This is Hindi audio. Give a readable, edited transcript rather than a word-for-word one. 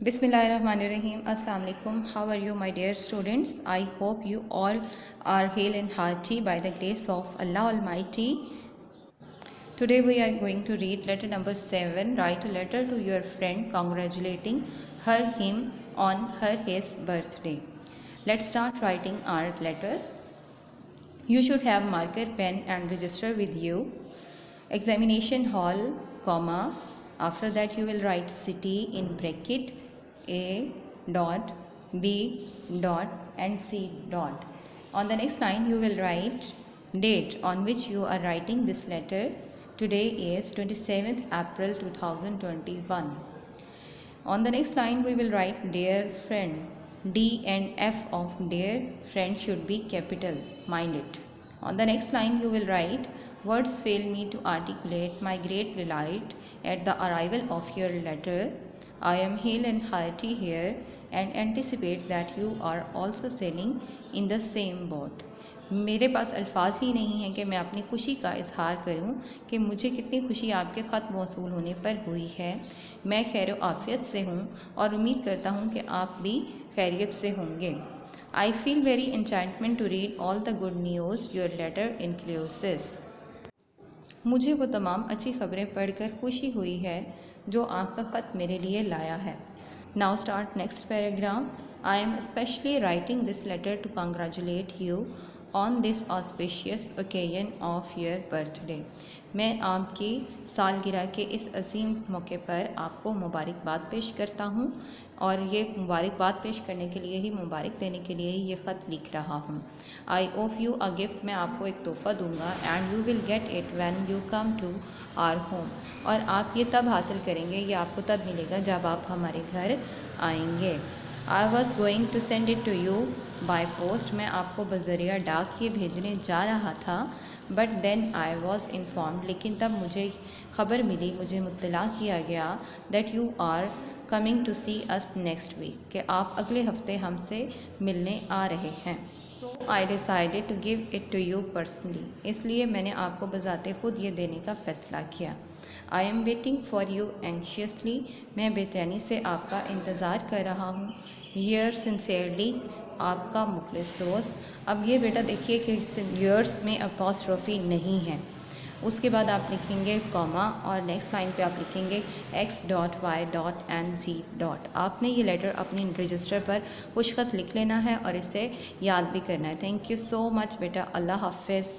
Bismillahirrahmanirrahim. Assalamu alaikum. How are you, my dear students? I hope you all are hale and hearty by the grace of Allah Almighty. Today we are going to read letter number 7. Write a letter to your friend congratulating him on his birthday. Let's start writing our letter. You should have marker, pen and register with you. Examination hall, comma. After that you will write city in bracket, A dot, B dot and C dot. On the next line you will write date on which you are writing this letter. Today is 27th April 2021. On the next line we will write dear friend. D and F of dear friend should be capital, mind it. On the next line you will write words fail me to articulate my great delight at the arrival of your letter. I am hale and hearty here and anticipate that you are also sailing in the same boat. मेरे पास अल्फाज ही नहीं हैं कि मैं अपनी खुशी का इजहार करूं कि मुझे कितनी खुशी आपके ख़त मौसूल होने पर हुई है। मैं खैर आफ़ियत से हूं और उम्मीद करता हूं कि आप भी खैरियत से होंगे। I feel very enchantment to read all the good news your letter includes. मुझे वो तमाम अच्छी खबरें पढ़कर खुशी हुई है जो आपका ख़त मेरे लिए लाया है। Now start next paragraph. I am specially writing this letter to congratulate you on this auspicious occasion of your birthday. मैं आपकी सालगिरह के इस अजीम मौके पर आपको मुबारकबाद पेश करता हूँ और ये मुबारकबाद पेश करने के लिए ही, मुबारक देने के लिए ही ये ख़त लिख रहा हूँ। I of you a gift, मैं आपको एक तोहफ़ा दूंगा and you will get it when you come to our home, और आप ये तब हासिल करेंगे, ये आपको तब मिलेगा जब आप हमारे घर आएंगे। I was going to send it to you by post, मैं आपको बज़रिया डाक ये भेजने जा रहा था। But then I was informed, लेकिन तब मुझे ख़बर मिली, मुझे मुत्तला किया गया that you are coming to see us next week, कि आप अगले हफ्ते हमसे मिलने आ रहे हैं। So I decided to give it to you personally, इसलिए मैंने आपको बज़ाते खुद ये देने का फ़ैसला किया। I am waiting for you anxiously, मैं बेचैनी से आपका इंतज़ार कर रहा हूँ। यर सिंसियरली, आपका मुखलिस दोस्त। अब ये बेटा देखिए कि यर्स में अपॉस्ट्रोफी नहीं है, उसके बाद आप लिखेंगे कॉमा और नेक्स्ट लाइन पे आप लिखेंगे x.y.and z. आपने ये लेटर अपनी रजिस्टर पर खुशखत लिख लेना है और इसे याद भी करना है। थैंक यू सो मच बेटा, अल्लाह हाफ़िज़।